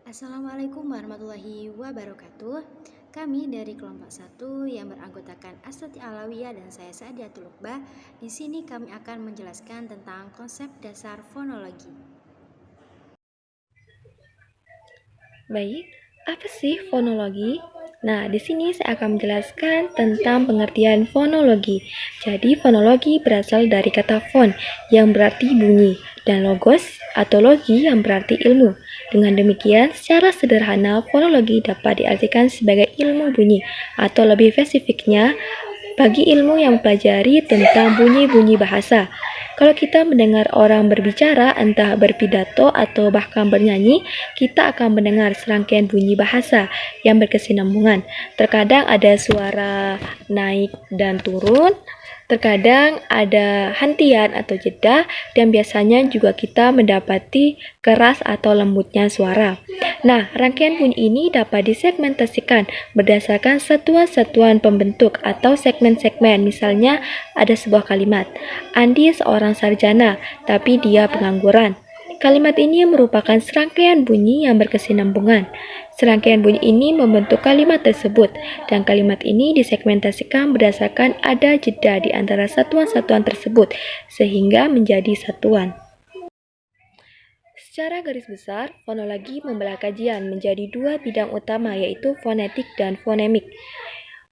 Assalamualaikum warahmatullahi wabarakatuh. Kami dari kelompok 1 yang beranggotakan Astati Alawiyah dan saya Sa'adiatul Uqbah. Di sini kami akan menjelaskan tentang konsep dasar fonologi. Baik, apa sih fonologi? Nah, di sini saya akan menjelaskan tentang pengertian fonologi. Jadi, fonologi berasal dari kata fon yang berarti bunyi dan logos atau logi yang berarti ilmu. Dengan demikian, secara sederhana fonologi dapat diartikan sebagai ilmu bunyi atau lebih spesifiknya bagi ilmu yang mempelajari tentang bunyi-bunyi bahasa. Kalau kita mendengar orang berbicara, entah berpidato atau bahkan bernyanyi, kita akan mendengar serangkaian bunyi bahasa yang berkesinambungan. Terkadang ada suara naik dan turun, terkadang ada hentian atau jeda, dan biasanya juga kita mendapati keras atau lembutnya suara. Nah, rangkaian bunyi ini dapat disegmentasikan berdasarkan satuan-satuan pembentuk atau segmen-segmen. Misalnya, ada sebuah kalimat, Andi seorang sarjana, tapi dia pengangguran. Kalimat ini merupakan serangkaian bunyi yang berkesinambungan. Serangkaian bunyi ini membentuk kalimat tersebut, dan kalimat ini disegmentasikan berdasarkan ada jeda di antara satuan-satuan tersebut, sehingga menjadi satuan. Secara garis besar, fonologi membelah kajian menjadi dua bidang utama, yaitu fonetik dan fonemik.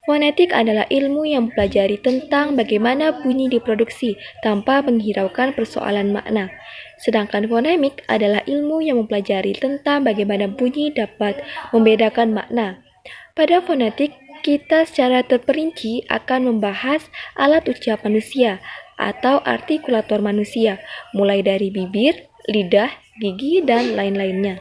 Fonetik adalah ilmu yang mempelajari tentang bagaimana bunyi diproduksi tanpa menghiraukan persoalan makna. Sedangkan fonemik adalah ilmu yang mempelajari tentang bagaimana bunyi dapat membedakan makna. Pada fonetik, kita secara terperinci akan membahas alat ucap manusia atau artikulator manusia, mulai dari bibir, lidah, gigi, dan lain-lainnya.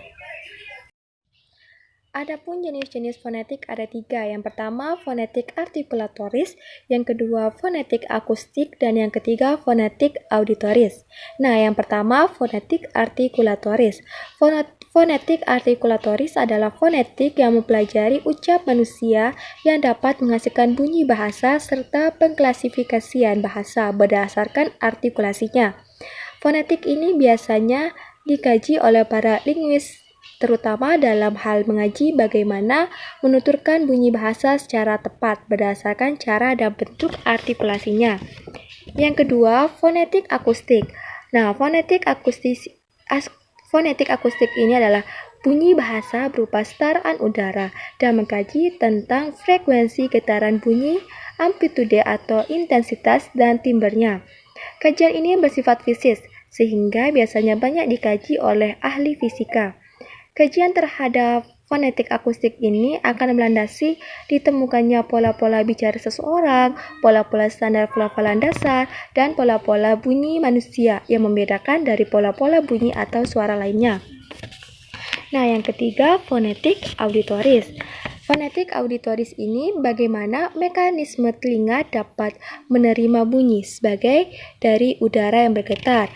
Adapun jenis-jenis fonetik ada tiga. Yang pertama, fonetik artikulatoris, yang kedua, fonetik akustik, dan yang ketiga, fonetik auditoris. Nah, yang pertama, fonetik artikulatoris. Fonetik artikulatoris adalah fonetik yang mempelajari ucap manusia yang dapat menghasilkan bunyi bahasa serta pengklasifikasian bahasa berdasarkan artikulasinya. Fonetik ini biasanya dikaji oleh para linguis, terutama dalam hal mengaji bagaimana menuturkan bunyi bahasa secara tepat berdasarkan cara dan bentuk artikulasinya. Yang kedua, fonetik akustik. Nah, fonetik akustik ini adalah bunyi bahasa berupa setaraan udara dan mengkaji tentang frekuensi getaran bunyi, amplitude atau intensitas, dan timbernya. Kajian ini bersifat fisik, sehingga biasanya banyak dikaji oleh ahli fisika. Kajian terhadap fonetik akustik ini akan melandasi ditemukannya pola-pola bicara seseorang, pola-pola standar pelafalan dasar, dan pola-pola bunyi manusia yang membedakan dari pola-pola bunyi atau suara lainnya. Nah, yang ketiga, fonetik auditoris. Fonetik auditoris ini bagaimana mekanisme telinga dapat menerima bunyi sebagai dari udara yang bergetar.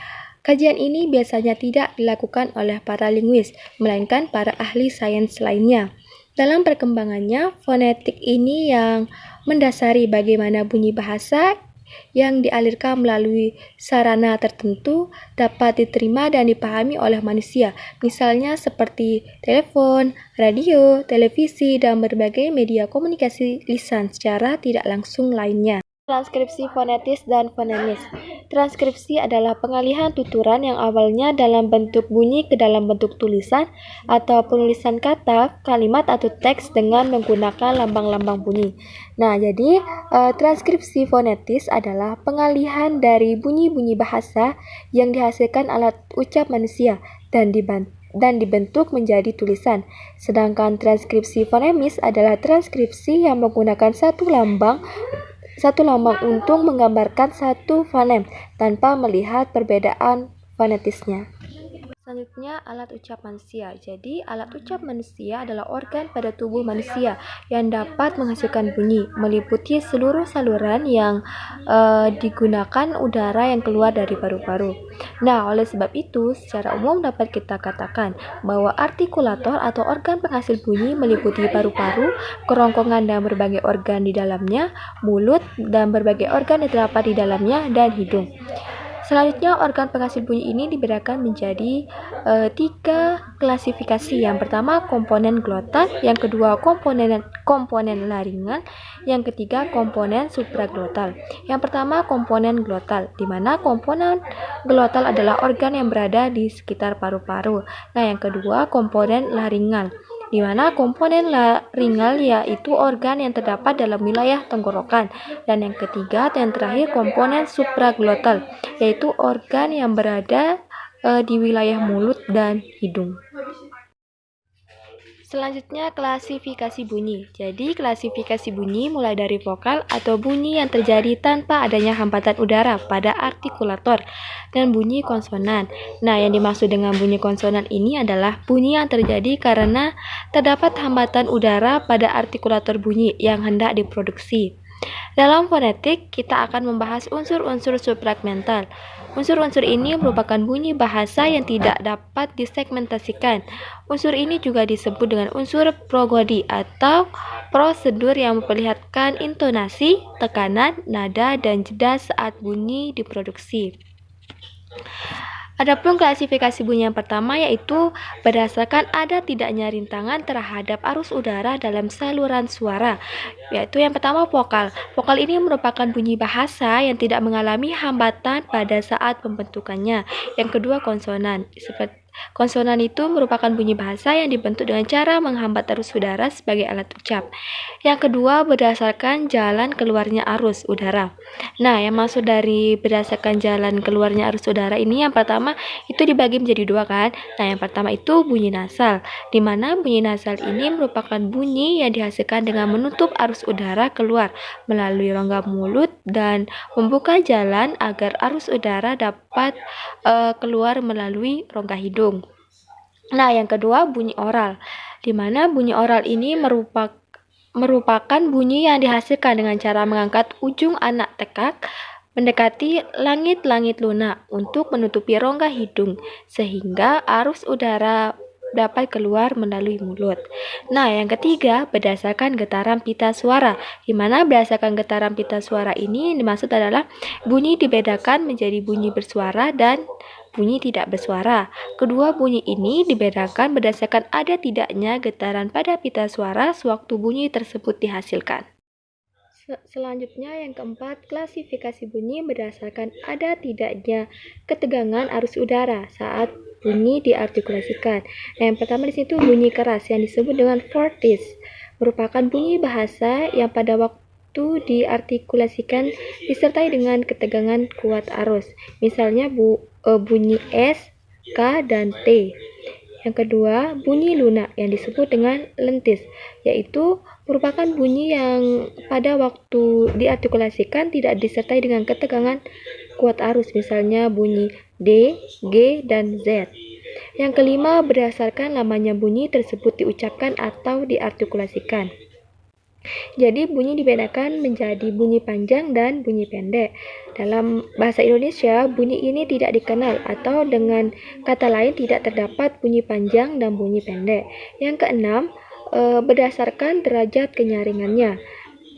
Kajian ini biasanya tidak dilakukan oleh para linguis, melainkan para ahli sains lainnya. Dalam perkembangannya, fonetik ini yang mendasari bagaimana bunyi bahasa yang dialirkan melalui sarana tertentu dapat diterima dan dipahami oleh manusia, misalnya seperti telepon, radio, televisi, dan berbagai media komunikasi lisan secara tidak langsung lainnya. Transkripsi fonetis dan fonemis. Transkripsi adalah pengalihan tuturan yang awalnya dalam bentuk bunyi ke dalam bentuk tulisan atau penulisan kata, kalimat, atau teks dengan menggunakan lambang-lambang bunyi. Nah, jadi transkripsi fonetis adalah pengalihan dari bunyi-bunyi bahasa yang dihasilkan alat ucap manusia dan dibentuk menjadi tulisan. Sedangkan transkripsi fonemis adalah transkripsi yang menggunakan satu lambang untuk menggambarkan satu fonem tanpa melihat perbedaan fonetisnya. Selanjutnya, alat ucap manusia. Jadi, alat ucap manusia adalah organ pada tubuh manusia yang dapat menghasilkan bunyi, meliputi seluruh saluran yang digunakan udara yang keluar dari paru-paru. Nah, oleh sebab itu, secara umum dapat kita katakan bahwa artikulator atau organ penghasil bunyi meliputi paru-paru, kerongkongan dan berbagai organ di dalamnya, mulut dan berbagai organ yang terdapat di dalamnya, dan hidung. Selanjutnya, organ penghasil bunyi ini dibedakan menjadi 3 klasifikasi. Yang pertama, komponen glotal, yang kedua, komponen laringal, yang ketiga, komponen supraglotal. Yang pertama, komponen glotal, di mana komponen glotal adalah organ yang berada di sekitar paru-paru. Nah, yang kedua, komponen laringal, di mana komponen laringal yaitu organ yang terdapat dalam wilayah tenggorokan. Dan yang ketiga dan terakhir, komponen supraglotal, yaitu organ yang berada di wilayah mulut dan hidung. Selanjutnya, klasifikasi bunyi. Jadi, klasifikasi bunyi mulai dari vokal atau bunyi yang terjadi tanpa adanya hambatan udara pada artikulator dan bunyi konsonan. Nah, yang dimaksud dengan bunyi konsonan ini adalah bunyi yang terjadi karena terdapat hambatan udara pada artikulator bunyi yang hendak diproduksi. Dalam fonetik, kita akan membahas unsur-unsur supragmental. Unsur-unsur ini merupakan bunyi bahasa yang tidak dapat disegmentasikan. Unsur ini juga disebut dengan unsur progodi atau prosedur yang memperlihatkan intonasi, tekanan, nada, dan jeda saat bunyi diproduksi. Adapun klasifikasi bunyi yang pertama yaitu berdasarkan ada tidaknya rintangan terhadap arus udara dalam saluran suara, yaitu yang pertama vokal. Vokal ini merupakan bunyi bahasa yang tidak mengalami hambatan pada saat pembentukannya. Yang kedua, konsonan. Konsonan itu merupakan bunyi bahasa yang dibentuk dengan cara menghambat arus udara sebagai alat ucap. Yang kedua, berdasarkan jalan keluarnya arus udara. Nah, yang maksud dari berdasarkan jalan keluarnya arus udara ini, yang pertama itu dibagi menjadi dua kan. Nah, yang pertama itu bunyi nasal, di mana bunyi nasal ini merupakan bunyi yang dihasilkan dengan menutup arus udara keluar melalui rongga mulut dan membuka jalan agar arus udara dapat keluar melalui rongga hidung. Nah, yang kedua bunyi oral, di mana bunyi oral ini merupakan bunyi yang dihasilkan dengan cara mengangkat ujung anak tekak mendekati langit-langit lunak untuk menutupi rongga hidung sehingga arus udara dapat keluar melalui mulut. Nah, yang ketiga berdasarkan getaran pita suara, di mana berdasarkan getaran pita suara ini dimaksud adalah bunyi dibedakan menjadi bunyi bersuara dan bunyi tidak bersuara. Kedua bunyi ini dibedakan berdasarkan ada tidaknya getaran pada pita suara sewaktu bunyi tersebut dihasilkan. Selanjutnya yang keempat, klasifikasi bunyi berdasarkan ada tidaknya ketegangan arus udara saat bunyi diartikulasikan. Nah, yang pertama di situ bunyi keras yang disebut dengan fortis, merupakan bunyi bahasa yang pada waktu diartikulasikan disertai dengan ketegangan kuat arus. Misalnya bunyi S, K, dan T. Yang kedua, bunyi lunak yang disebut dengan lentis, yaitu merupakan bunyi yang pada waktu diartikulasikan tidak disertai dengan ketegangan kuat arus, misalnya bunyi D, G, dan Z. Yang kelima, berdasarkan lamanya bunyi tersebut diucapkan atau diartikulasikan. Jadi bunyi dibedakan menjadi bunyi panjang dan bunyi pendek. Dalam bahasa Indonesia, bunyi ini tidak dikenal atau dengan kata lain tidak terdapat bunyi panjang dan bunyi pendek. Yang keenam, berdasarkan derajat kenyaringannya,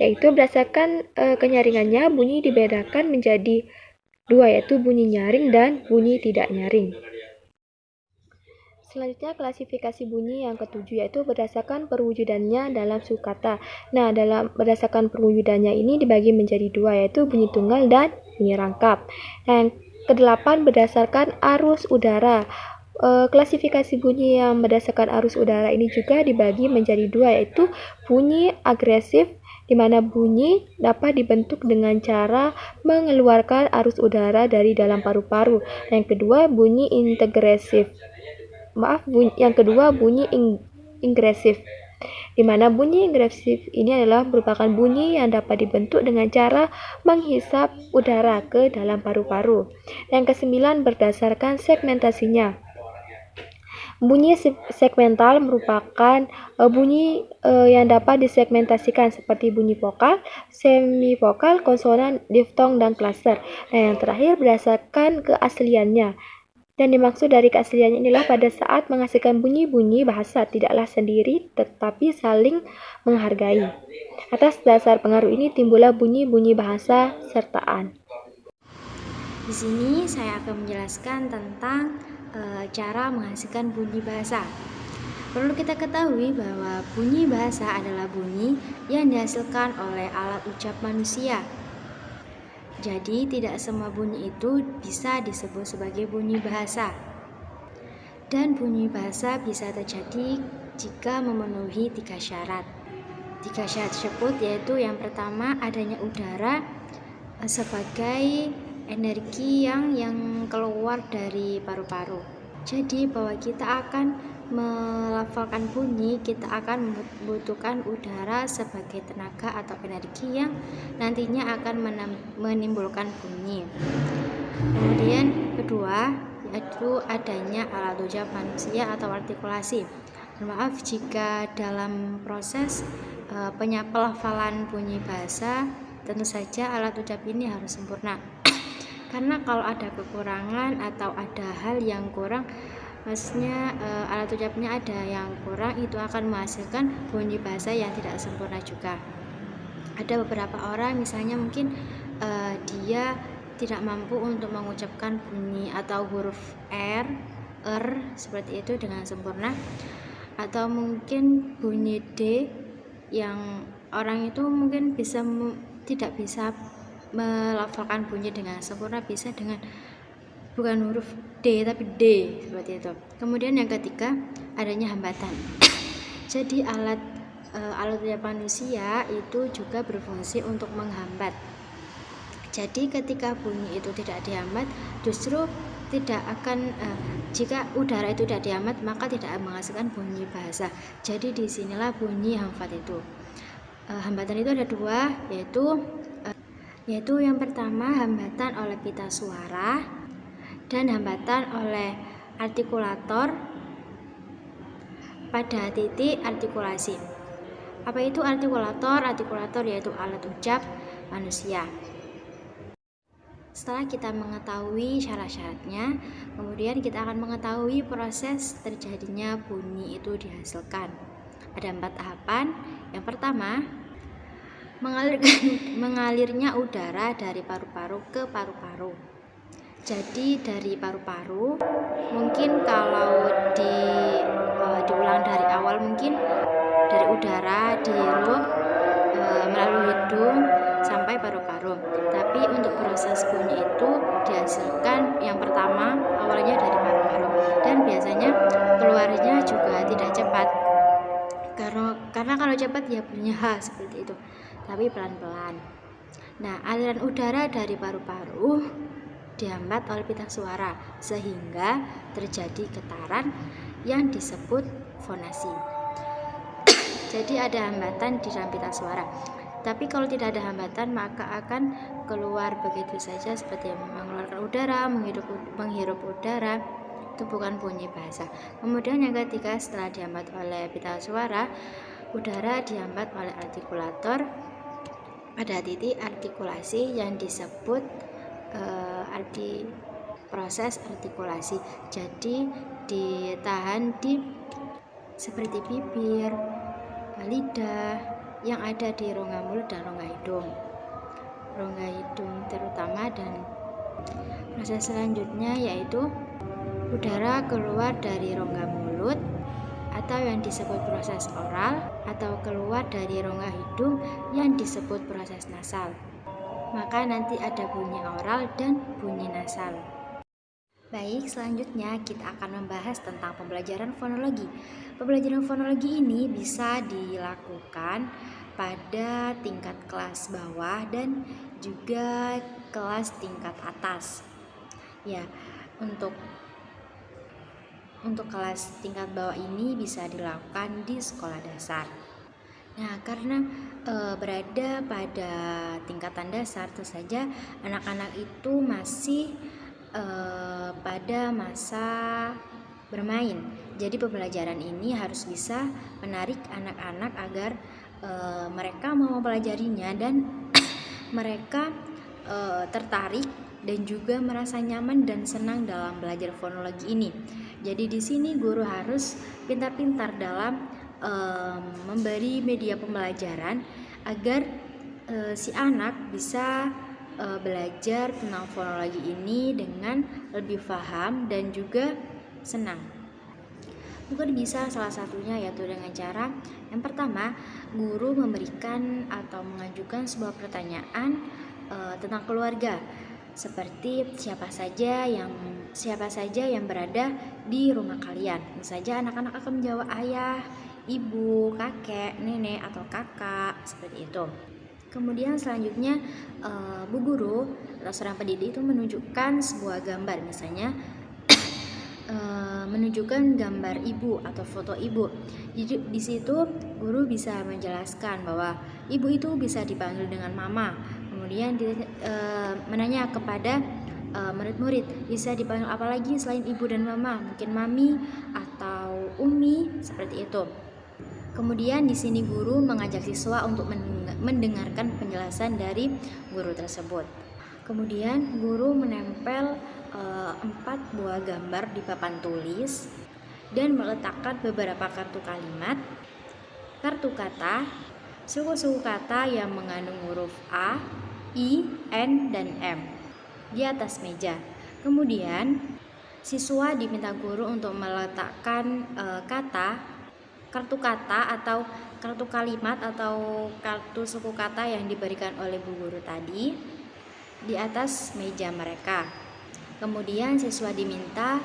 yaitu berdasarkan kenyaringannya bunyi dibedakan menjadi dua, yaitu bunyi nyaring dan bunyi tidak nyaring. Selanjutnya klasifikasi bunyi yang ketujuh yaitu berdasarkan perwujudannya dalam sukata. Nah, berdasarkan perwujudannya ini dibagi menjadi dua, yaitu bunyi tunggal dan bunyi rangkap. Yang kedelapan berdasarkan arus udara. Klasifikasi bunyi yang berdasarkan arus udara ini juga dibagi menjadi dua, yaitu bunyi agresif, di mana bunyi dapat dibentuk dengan cara mengeluarkan arus udara dari dalam paru-paru. Yang kedua bunyi ingresif, di mana bunyi ingresif ini adalah merupakan bunyi yang dapat dibentuk dengan cara menghisap udara ke dalam paru-paru. Yang kesembilan berdasarkan segmentasinya. Bunyi segmental merupakan bunyi yang dapat disegmentasikan seperti bunyi vokal, semivokal, konsonan, diftong, dan klaster. Nah, yang terakhir berdasarkan keasliannya. Dan dimaksud dari keasliannya inilah pada saat menghasilkan bunyi-bunyi bahasa tidaklah sendiri tetapi saling menghargai. Atas dasar pengaruh ini timbullah bunyi-bunyi bahasa sertaan. Di sini saya akan menjelaskan tentang cara menghasilkan bunyi bahasa. Perlu kita ketahui bahwa bunyi bahasa adalah bunyi yang dihasilkan oleh alat ucap manusia. Jadi tidak semua bunyi itu bisa disebut sebagai bunyi bahasa. Dan bunyi bahasa bisa terjadi jika memenuhi 3 syarat. 3 syarat tersebut yaitu yang pertama adanya udara sebagai energi yang keluar dari paru-paru. Jadi bahwa kita akan melafalkan bunyi, kita akan membutuhkan udara sebagai tenaga atau energi yang nantinya akan menimbulkan bunyi. Kemudian kedua yaitu adanya alat ucap manusia atau artikulasi. Maaf jika dalam proses pelafalan bunyi bahasa tentu saja alat ucap ini harus sempurna. Karena kalau ada kekurangan atau ada hal yang kurang, maksudnya alat ucapnya ada yang kurang, itu akan menghasilkan bunyi bahasa yang tidak sempurna juga. Ada beberapa orang misalnya mungkin dia tidak mampu untuk mengucapkan bunyi atau huruf R seperti itu dengan sempurna, atau mungkin bunyi D yang orang itu mungkin tidak bisa melafalkan bunyi dengan sempurna, bisa dengan bukan huruf D tapi D seperti itu. Kemudian yang ketiga adanya hambatan. Jadi alat ucap manusia itu juga berfungsi untuk menghambat. Jadi ketika bunyi itu tidak dihambat, justru tidak akan jika udara itu tidak dihambat maka tidak menghasilkan bunyi bahasa. Jadi disinilah bunyi hambat itu. Hambatan itu ada 2, yaitu yang pertama hambatan oleh pita suara dan hambatan oleh artikulator pada titik artikulasi. Apa itu artikulator? Artikulator yaitu alat ucap manusia. Setelah kita mengetahui syarat-syaratnya, kemudian kita akan mengetahui proses terjadinya bunyi itu dihasilkan. Ada 4 tahapan. Yang pertama, mengalirnya udara dari paru-paru ke paru-paru. Jadi dari paru-paru mungkin kalau diulang dari awal, mungkin dari udara dihirup melalui hidung sampai paru-paru. Tapi untuk proses bunyi itu dihasilkan yang pertama awalnya dari paru-paru, dan biasanya keluarnya juga tidak cepat. Karena kalau cepat ya bunyinya H seperti itu, tapi pelan-pelan. Nah, aliran udara dari paru-paru dihambat oleh pita suara sehingga terjadi getaran yang disebut fonasi. Jadi ada hambatan di dalam pita suara. Tapi kalau tidak ada hambatan maka akan keluar begitu saja seperti mengeluarkan udara, menghirup udara. Itu bukan bunyi bahasa. Kemudian yang ketiga, setelah dihambat oleh pita suara, udara dihambat oleh artikulator pada titik artikulasi yang disebut proses artikulasi. Jadi ditahan di seperti bibir, lidah yang ada di rongga mulut dan rongga hidung terutama. Dan proses selanjutnya yaitu udara keluar dari rongga mulut atau yang disebut proses oral, atau keluar dari rongga hidung yang disebut proses nasal. Maka nanti ada bunyi oral dan bunyi nasal. Baik, selanjutnya kita akan membahas tentang pembelajaran fonologi. Pembelajaran fonologi ini bisa dilakukan pada tingkat kelas bawah dan juga kelas tingkat atas. Ya, untuk kelas tingkat bawah ini bisa dilakukan di sekolah dasar. Nah, karena berada pada tingkatan dasar, tentu saja anak-anak itu masih pada masa bermain. Jadi pembelajaran ini harus bisa menarik anak-anak agar mereka mau mempelajarinya dan mereka tertarik dan juga merasa nyaman dan senang dalam belajar fonologi ini. Jadi di sini guru harus pintar-pintar dalam memberi media pembelajaran agar si anak bisa belajar tentang fonologi ini dengan lebih paham dan juga senang. Mungkin bisa salah satunya yaitu dengan cara yang pertama, guru memberikan atau mengajukan sebuah pertanyaan tentang keluarga, seperti siapa saja yang berada di rumah kalian. Misalnya anak-anak akan menjawab ayah, ibu, kakek, nenek, atau kakak, seperti itu. Kemudian selanjutnya bu guru atau seorang pendidik itu menunjukkan sebuah gambar, misalnya menunjukkan gambar ibu atau foto ibu. Jadi di situ guru bisa menjelaskan bahwa ibu itu bisa dipanggil dengan mama. Kemudian menanya kepada murid-murid, bisa dipanggil apa lagi selain ibu dan mama? Mungkin mami atau umi, seperti itu. Kemudian di sini guru mengajak siswa untuk mendengarkan penjelasan dari guru tersebut. Kemudian guru menempel 4 buah gambar di papan tulis dan meletakkan beberapa kartu kalimat, kartu kata, suku-suku kata yang mengandung huruf A, I, N, dan M di atas meja. Kemudian siswa diminta guru untuk meletakkan kartu kata atau kartu kalimat atau kartu suku kata yang diberikan oleh bu guru tadi di atas meja mereka. Kemudian siswa diminta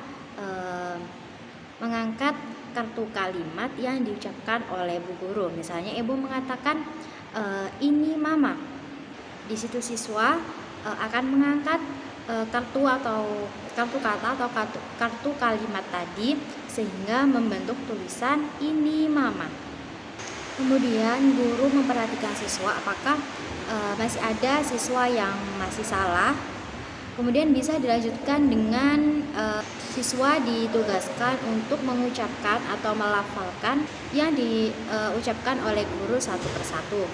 mengangkat kartu kalimat yang diucapkan oleh bu guru. Misalnya ibu mengatakan ini mama. Di situ siswa akan mengangkat kartu kata atau kartu kalimat tadi sehingga membentuk tulisan ini mama. Kemudian guru memperhatikan siswa apakah masih ada siswa yang masih salah. Kemudian bisa dilanjutkan dengan siswa ditugaskan untuk mengucapkan atau melafalkan yang diucapkan oleh guru satu persatu.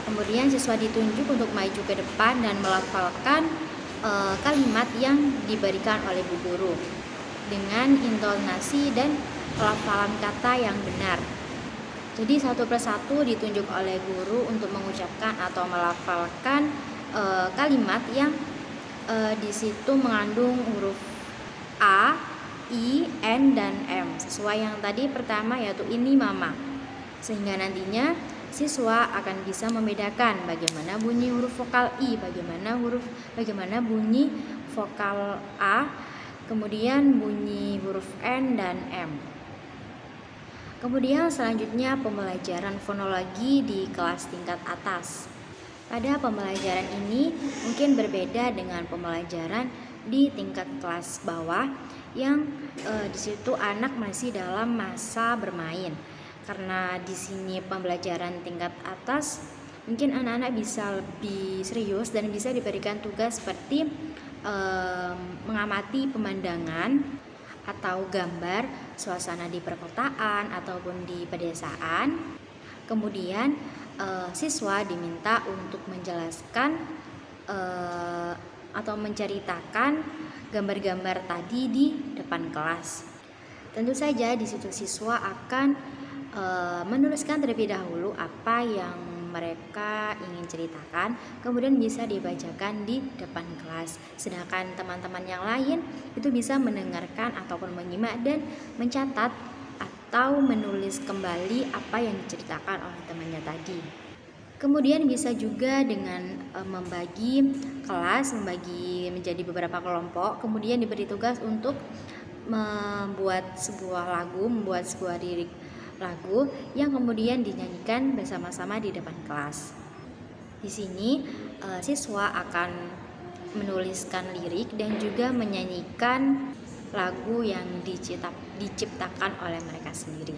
Kemudian siswa ditunjuk untuk maju ke depan dan melafalkan kalimat yang diberikan oleh bu guru dengan intonasi dan pelafalan kata yang benar. Jadi satu persatu ditunjuk oleh guru untuk mengucapkan atau melafalkan kalimat yang di situ mengandung huruf A, I, N, dan M sesuai yang tadi pertama yaitu ini mama. Sehingga nantinya siswa akan bisa membedakan bagaimana bunyi huruf vokal I, bagaimana bunyi vokal A, kemudian bunyi huruf N dan M. Kemudian selanjutnya pembelajaran fonologi di kelas tingkat atas. Pada pembelajaran ini mungkin berbeda dengan pembelajaran di tingkat kelas bawah yang di situ anak masih dalam masa bermain. Karena di sini pembelajaran tingkat atas mungkin anak-anak bisa lebih serius dan bisa diberikan tugas seperti mengamati pemandangan atau gambar suasana di perkotaan ataupun di pedesaan. Kemudian siswa diminta untuk menjelaskan atau menceritakan gambar-gambar tadi di depan kelas. Tentu saja di situ siswa akan menuliskan terlebih dahulu apa yang mereka ingin ceritakan, kemudian bisa dibacakan di depan kelas. Sedangkan teman-teman yang lain itu bisa mendengarkan ataupun menyimak dan mencatat atau menulis kembali apa yang diceritakan oleh temannya tadi. Kemudian bisa juga dengan membagi kelas, membagi menjadi beberapa kelompok, kemudian diberi tugas untuk membuat sebuah lirik lagu yang kemudian dinyanyikan bersama-sama di depan kelas. Di sini siswa akan menuliskan lirik dan juga menyanyikan lagu yang diciptakan oleh mereka sendiri.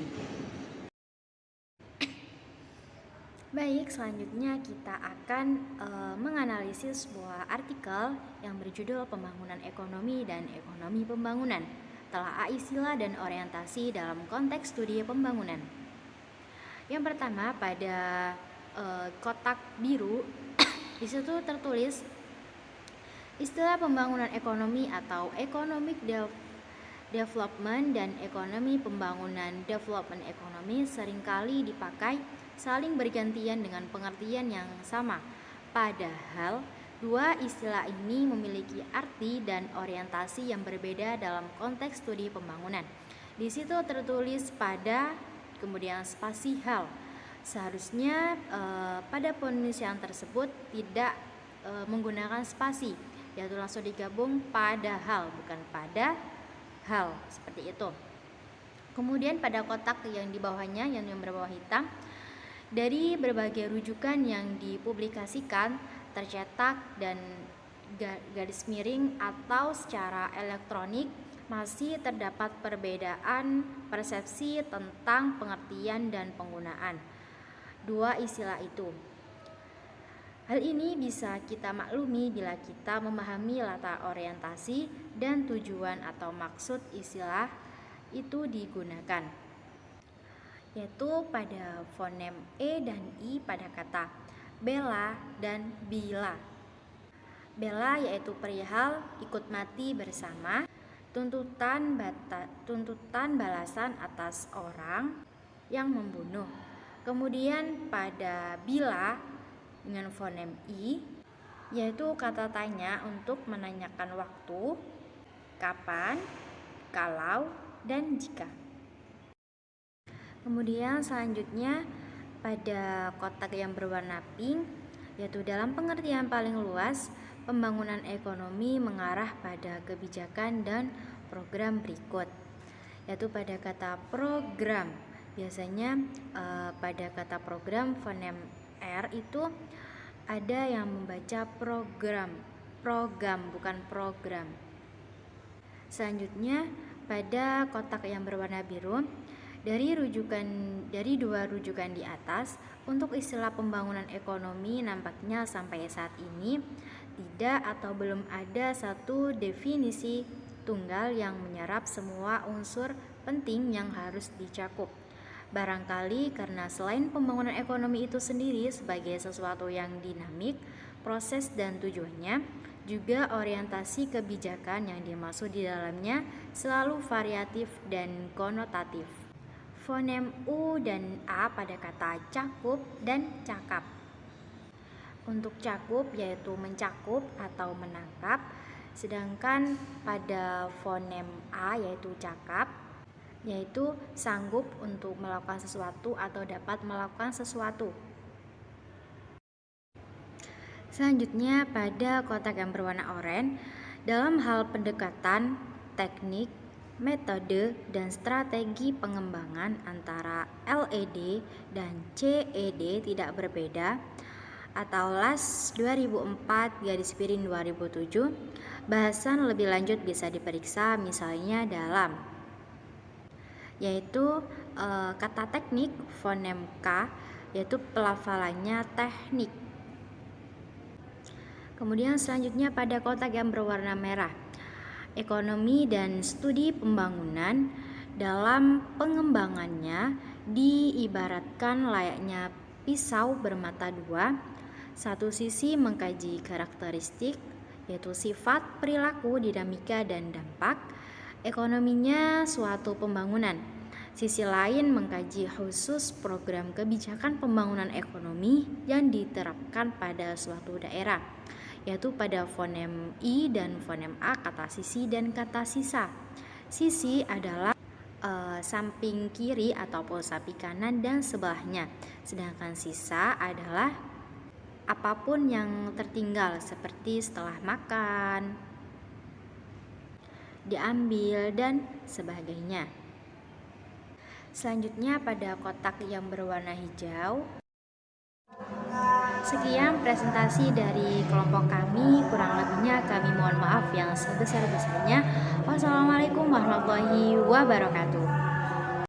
Baik, selanjutnya kita akan menganalisis sebuah artikel yang berjudul Pembangunan Ekonomi dan Ekonomi Pembangunan. Telaah istilah dan orientasi dalam konteks studi pembangunan. Yang pertama pada kotak biru di situ tertulis istilah pembangunan ekonomi atau economic development dan ekonomi pembangunan development ekonomi seringkali dipakai saling bergantian dengan pengertian yang sama. Padahal Dua istilah ini memiliki arti dan orientasi yang berbeda dalam konteks studi pembangunan. Di situ tertulis pada, kemudian spasi hal. Seharusnya pada penulisan tersebut tidak menggunakan spasi, yaitu langsung digabung pada hal, bukan pada hal, seperti itu. Kemudian pada kotak yang di bawahnya, yang berwarna hitam, dari berbagai rujukan yang dipublikasikan, tercetak dan garis miring atau secara elektronik, masih terdapat perbedaan persepsi tentang pengertian dan penggunaan dua istilah itu. Hal ini bisa kita maklumi bila kita memahami latar orientasi dan tujuan atau maksud istilah itu digunakan, yaitu pada fonem E dan I pada kata bela dan bila. Bela yaitu perihal ikut mati bersama, tuntutan balasan atas orang yang membunuh. Kemudian pada bila dengan fonem I, yaitu kata tanya untuk menanyakan waktu, kapan, kalau, dan jika. Kemudian selanjutnya pada kotak yang berwarna pink, yaitu dalam pengertian paling luas, pembangunan ekonomi mengarah pada kebijakan dan program berikut, yaitu pada kata program. Biasanya pada kata program fonem R itu ada yang membaca program bukan program. Selanjutnya pada kotak yang berwarna biru, dari dua rujukan di atas, untuk istilah pembangunan ekonomi nampaknya sampai saat ini tidak atau belum ada satu definisi tunggal yang menyerap semua unsur penting yang harus dicakup. Barangkali karena selain pembangunan ekonomi itu sendiri sebagai sesuatu yang dinamik, proses dan tujuannya, juga orientasi kebijakan yang dimaksud di dalamnya selalu variatif dan konotatif. Fonem U dan A pada kata cakup dan cakap. Untuk cakup yaitu mencakup atau menangkap, sedangkan pada fonem A yaitu cakap, yaitu sanggup untuk melakukan sesuatu atau dapat melakukan sesuatu. Selanjutnya pada kotak yang berwarna oranye, dalam hal pendekatan, teknik, metode, dan strategi pengembangan antara LED dan CED tidak berbeda, atau LAS 2004-2007. Bahasan lebih lanjut bisa diperiksa misalnya dalam, yaitu kata teknik fonem K, yaitu pelafalannya teknik. Kemudian selanjutnya pada kotak yang berwarna merah, ekonomi dan studi pembangunan dalam pengembangannya diibaratkan layaknya pisau bermata dua. Satu sisi mengkaji karakteristik, yaitu sifat, perilaku, dinamika, dan dampak ekonominya suatu pembangunan. Sisi lain mengkaji khusus program kebijakan pembangunan ekonomi yang diterapkan pada suatu daerah, yaitu pada fonem I dan fonem A kata sisi dan kata sisa. Sisi adalah samping kiri ataupun samping kanan dan sebelahnya, sedangkan sisa adalah apapun yang tertinggal seperti setelah makan, diambil, dan sebagainya. Selanjutnya pada kotak yang berwarna hijau. Sekian presentasi dari kelompok kami, kurang lebihnya kami mohon maaf yang sebesar-besarnya. Wassalamualaikum warahmatullahi wabarakatuh.